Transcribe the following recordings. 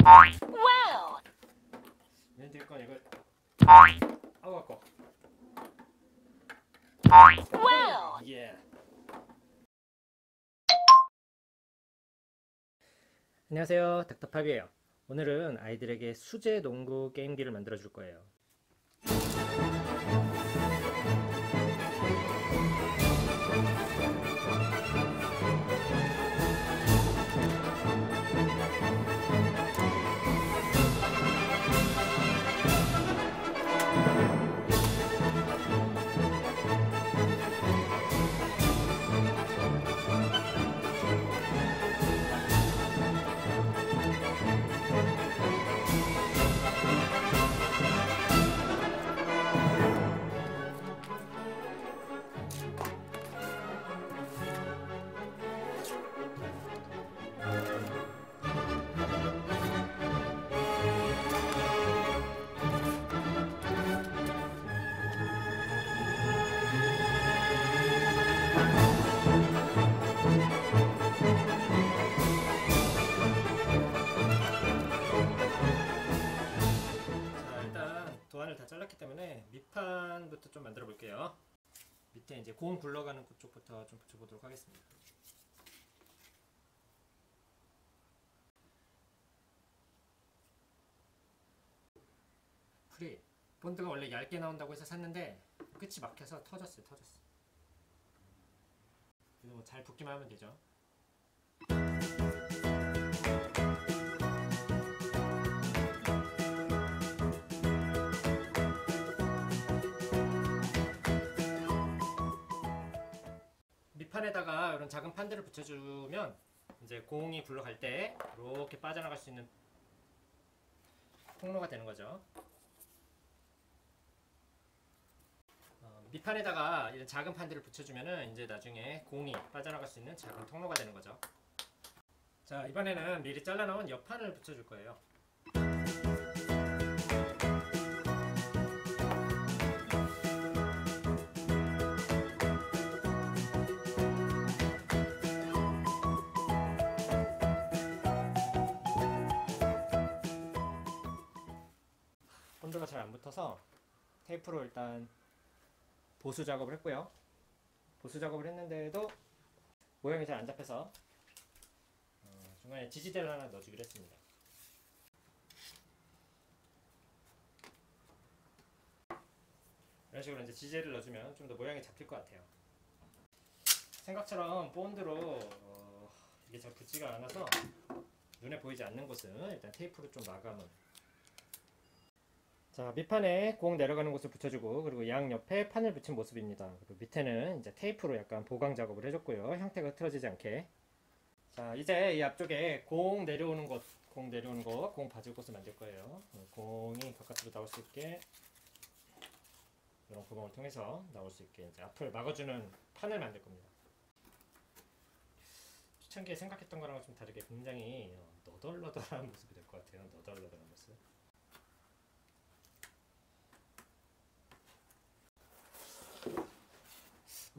와우. 맨 뒤에 건 이걸 아우 아까. 와우. 예. 안녕하세요, 닥터팝이에요. 오늘은 아이들에게 수제 농구 게임기를 만들어 줄 거예요. 도안을 다 잘랐기 때문에 밑판부터 좀 만들어 볼게요. 밑에 이제 공 굴러가는 쪽부터 좀 붙여보도록 하겠습니다. 프리 본드가 원래 얇게 나온다고 해서 샀는데 끝이 막혀서 터졌어요. 그래서 뭐 잘 붙기만 하면 되죠. 밑판에다가 이런 작은 판들을 붙여주면 이제 공이 굴러갈 때 이렇게 빠져나갈 수 있는 통로가 되는 거죠. 밑판에다가 이런 작은 판들을 붙여주면은 이제 나중에 공이 빠져나갈 수 있는 작은 통로가 되는 거죠. 자, 이번에는 미리 잘라놓은 옆판을 붙여줄 거예요. 본드가 잘 안 붙어서 테이프로 일단 보수 작업을 했고요. 보수 작업을 했는데도 모양이 잘 안 잡혀서 중간에 지지대를 하나 넣어주기로 했습니다. 이런 식으로 이제 지지대를 넣어주면 좀 더 모양이 잡힐 것 같아요. 생각처럼 본드로 이게 잘 붙지가 않아서 눈에 보이지 않는 곳은 일단 테이프로 좀 마감을. 자, 밑판에 공 내려가는 곳을 붙여주고, 그리고 양 옆에 판을 붙인 모습입니다. 그리고 밑에는 이제 테이프로 약간 보강 작업을 해줬고요. 형태가 흐트러지지 않게. 자, 이제 이 앞쪽에 공 내려오는 곳, 공 봐줄 곳을 만들 거예요. 공이 바깥으로 나올 수 있게 이런 구멍을 통해서 나올 수 있게 이제 앞을 막아주는 판을 만들 겁니다. 초창기에 생각했던 거랑 좀 다르게 굉장히 너덜너덜한 모습이 될 것 같아요. 너덜너덜한 모습.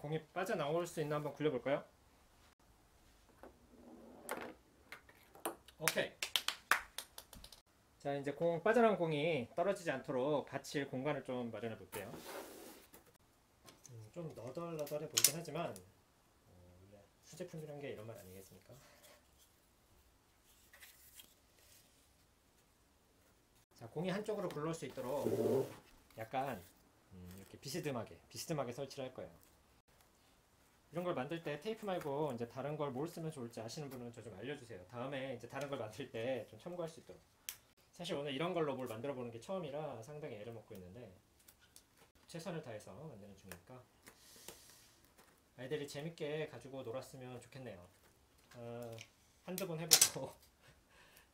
공이 빠져나올 수 있나 한번 굴려볼까요? 오케이. 자, 이제 빠져나온 공이 떨어지지 않도록 받칠 공간을 좀 마련해 볼게요. 좀 너덜너덜해 보이긴 하지만 원래 수제품이란 게 이런 말 아니겠습니까? 자, 공이 한쪽으로 굴러올 수 있도록 약간 이렇게 비스듬하게 설치를 할 거예요. 이런 걸 만들 때 테이프 말고 이제 다른 걸 뭘 쓰면 좋을지 아시는 분은 저 좀 알려주세요. 다음에 이제 다른 걸 만들 때 좀 참고할 수 있도록. 사실 오늘 이런 걸로 뭘 만들어 보는 게 처음이라 상당히 애를 먹고 있는데 최선을 다해서 만드는 중이니까 아이들이 재밌게 가지고 놀았으면 좋겠네요. 한두 번 해보고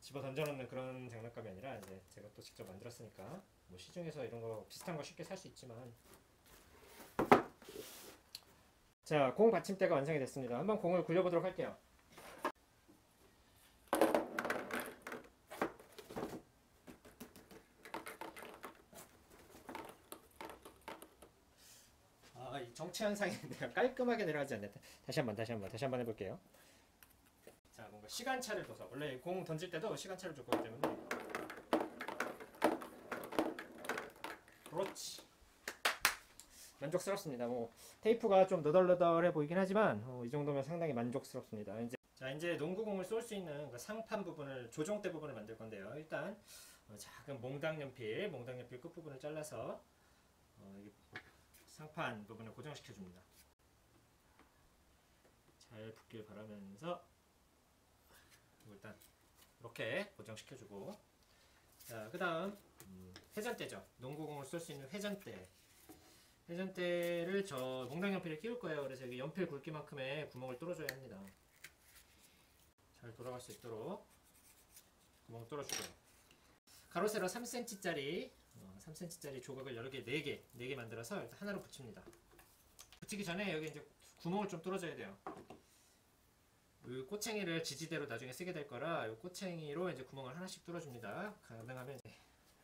집어 던져놓는 그런 장난감이 아니라 이제 제가 또 직접 만들었으니까 뭐 시중에서 이런 거 비슷한 거 쉽게 살 수 있지만. 자, 공 받침대가 완성이 됐습니다. 한번 공을 굴려보도록 할게요. 이 정체 현상이 내가 깔끔하게 내려가지 않네. 다시 한번 해볼게요. 자, 뭔가 시간차를 둬서, 원래 공 던질 때도 시간차를 줄 거기 때문에. 그렇지. 만족스럽습니다. 뭐 테이프가 좀 너덜너덜해 보이긴 하지만 이 정도면 상당히 만족스럽습니다. 이제 농구공을 쏠 수 있는 그 상판 부분을, 조종대 부분을 만들 건데요. 일단 작은 몽당 연필 끝부분을 잘라서 상판 부분을 고정시켜 줍니다. 잘 붙길 바라면서 일단 이렇게 고정시켜주고, 자, 그 다음 회전대죠. 농구공을 쏠 수 있는 회전대를 저 몽당연필에 끼울 거예요. 그래서 여기 연필 굵기만큼의 구멍을 뚫어줘야 합니다. 잘 돌아갈 수 있도록 구멍을 뚫어주고요. 가로 세로 3cm짜리 3cm짜리 조각을 여러 개, 4개 만들어서 일단 하나로 붙입니다. 붙이기 전에 여기 이제 구멍을 좀 뚫어줘야 돼요. 이 꼬챙이를 지지대로 나중에 쓰게 될 거라 이 꼬챙이로 이제 구멍을 하나씩 뚫어줍니다. 가능하면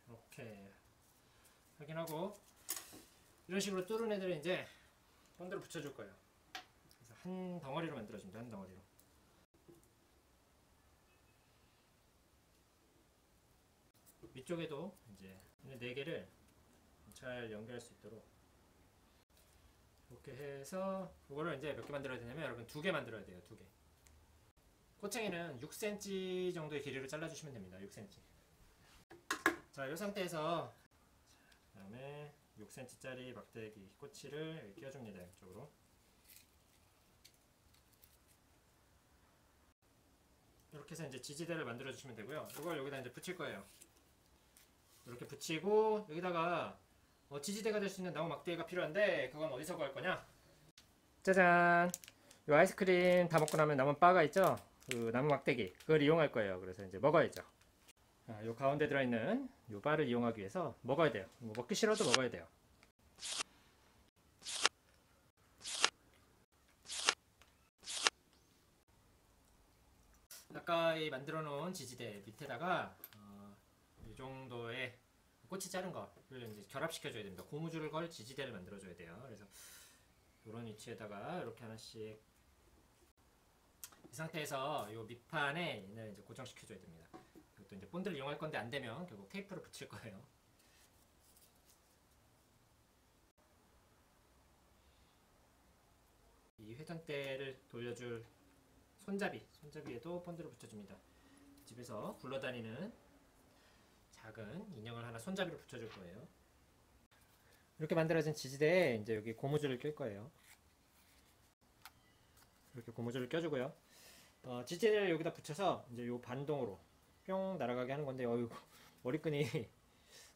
이렇게 확인하고, 이런 식으로 뚫은 애들은 이제 본드를 붙여줄 거예요. 그래서 한 덩어리로 만들어줍니다. 한 덩어리로. 위쪽에도 이제 4개를 잘 연결할 수 있도록 이렇게 해서, 이거를 이제 몇 개 만들어야 되냐면 여러분 2개 만들어야 돼요. 2개. 꼬챙이는 6cm 정도의 길이로 잘라주시면 됩니다. 6cm. 자, 이 상태에서 그 다음에 6cm짜리 막대기 꼬치를 여기 끼워줍니다. 이쪽으로. 이렇게 해서 이제 지지대를 만들어 주시면 되고요. 이걸 여기다 이제 붙일 거예요. 이렇게 붙이고, 여기다가 지지대가 될 수 있는 나무 막대기가 필요한데 그건 어디서 구할 거냐? 짜잔! 이 아이스크림 다 먹고 나면 남은 바가 있죠? 그 나무 막대기, 그걸 이용할 거예요. 그래서 이제 먹어야죠. 요 가운데 들어있는 요 바를 이용하기 위해서 먹어야 돼요. 뭐 먹기 싫어도 먹어야 돼요. 아까 이 만들어 놓은 지지대 밑에다가 이 정도의 꼬치 자른 거를 이제 결합시켜 줘야 됩니다. 고무줄을 걸 지지대를 만들어 줘야 돼요. 그래서 이런 위치에다가 이렇게 하나씩, 이 상태에서 이 밑판에 얘를 이제 고정시켜 줘야 됩니다. 또 이제 본드를 이용할 건데 안 되면 결국 테이프를 붙일 거예요. 이 회전대를 돌려줄 손잡이에도 본드를 붙여줍니다. 집에서 굴러다니는 작은 인형을 하나 손잡이로 붙여줄 거예요. 이렇게 만들어진 지지대에 이제 여기 고무줄을 낄 거예요. 이렇게 고무줄을 껴주고요. 지지대를 여기다 붙여서 이제 요 반동으로 뿅 날아가게 하는 건데, 머리끈이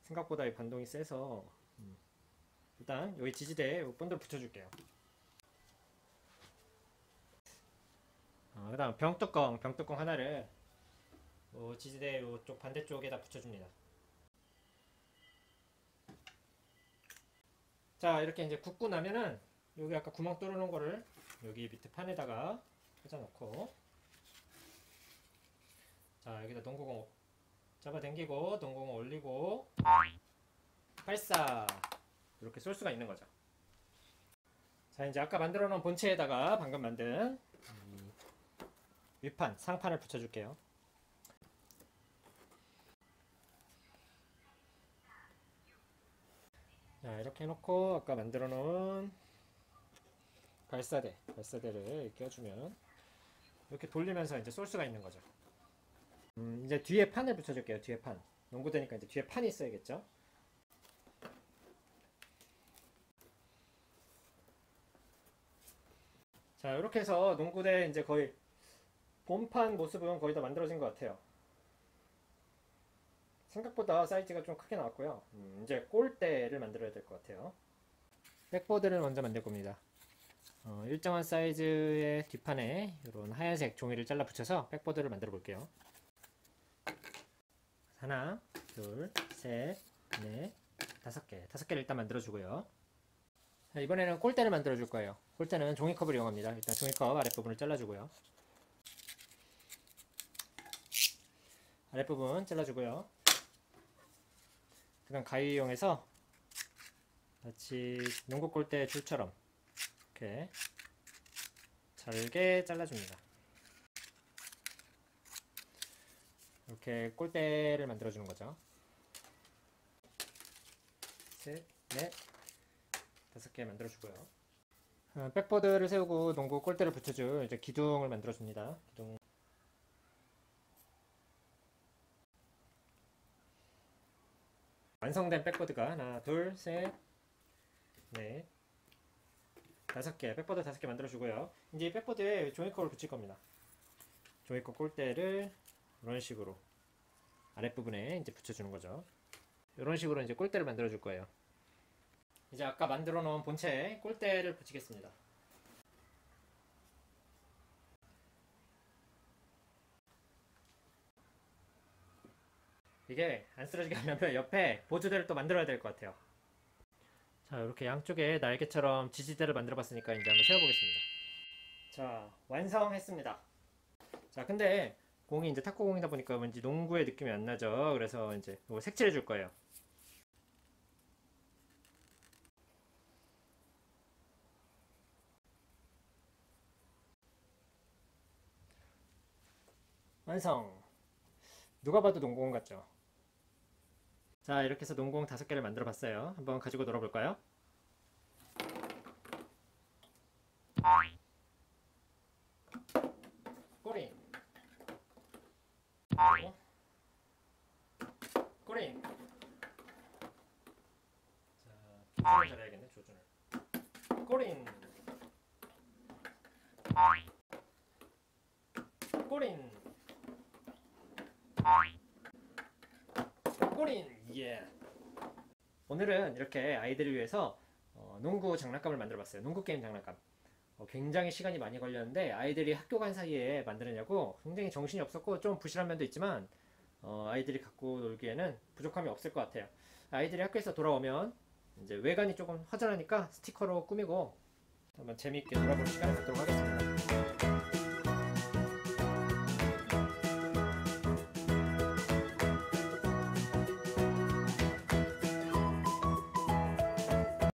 생각보다 이 반동이 세서 일단 여기 지지대에 요 본드를 붙여줄게요. 그 다음 병뚜껑 하나를 지지대 요쪽 반대쪽에다 붙여줍니다. 자, 이렇게 이제 굽고 나면은 여기 아까 구멍 뚫어놓은 거를 여기 밑에 판에다가 꽂아 놓고, 자, 여기다 농구공 잡아당기고 농구공 올리고 발사, 이렇게 쏠 수가 있는 거죠. 자, 이제 아까 만들어 놓은 본체에다가 방금 만든 윗판, 상판을 붙여줄게요. 자, 이렇게 해놓고 아까 만들어 놓은 발사대를 껴주면 이렇게 돌리면서 이제 쏠 수가 있는 거죠. 이제 뒤에 판을 붙여줄게요. 뒤에 판. 농구대니까 이제 뒤에 판이 있어야겠죠. 자, 이렇게 해서 농구대 이제 거의 본판 모습은 거의 다 만들어진 것 같아요. 생각보다 사이즈가 좀 크게 나왔고요. 이제 골대를 만들어야 될 것 같아요. 백보드를 먼저 만들 겁니다. 일정한 사이즈의 뒷판에 이런 하얀색 종이를 잘라 붙여서 백보드를 만들어 볼게요. 하나, 둘, 셋, 넷, 5개. 5개를 일단 만들어 주고요. 자, 이번에는 골대를 만들어 줄 거예요. 골대는 종이컵을 이용합니다. 일단 종이컵 아랫부분을 잘라 주고요. 아랫부분 잘라주고요. 그 다음 가위 이용해서 마치 농구 골대 줄처럼 이렇게 잘게 잘라줍니다. 이렇게 골대를 만들어 주는 거죠. 셋, 넷, 5개 만들어 주고요. 백보드를 세우고 농구 골대를 붙여줄 이제 기둥을 만들어 줍니다. 기둥. 완성된 백보드가 하나, 둘, 셋, 넷, 5개, 백보드 5개 만들어 주고요. 이제 이 백보드에 종이컵을 붙일 겁니다. 종이컵 골대를 이런 식으로 아랫부분에 이제 붙여주는 거죠. 이런 식으로 이제 골대를 만들어 줄 거예요. 이제 아까 만들어 놓은 본체에 골대를 붙이겠습니다. 이게 안 쓰러지게 하려면 옆에 보조대를 또 만들어야 될 것 같아요. 자, 이렇게 양쪽에 날개처럼 지지대를 만들어 봤으니까 이제 한번 세워보겠습니다. 자, 완성했습니다. 자, 근데 공이 이제 탁구공이다 보니까 왠지 농구의 느낌이 안 나죠. 그래서 이제 이거 색칠해 줄 거예요. 완성! 누가 봐도 농구공 같죠? 자, 이렇게 해서 농구공 5개를 만들어 봤어요. 한번 가지고 놀아볼까요? 꼬리! 꼬리! 자, 조준을 잘해야겠네, 조준을. 꼬린! 꼬린! 꼬린! 예! 오늘은 이렇게 아이들을 위해서 농구 장난감을 만들어 봤어요. 농구 게임 장난감. 굉장히 시간이 많이 걸렸는데 아이들이 학교 간 사이에 만드느냐고 굉장히 정신이 없었고 좀 부실한 면도 있지만 아이들이 갖고 놀기에는 부족함이 없을 것 같아요. 아이들이 학교에서 돌아오면 이제 외관이 조금 허전하니까 스티커로 꾸미고 한번 재미있게 놀아보는 시간을 갖도록 하겠습니다.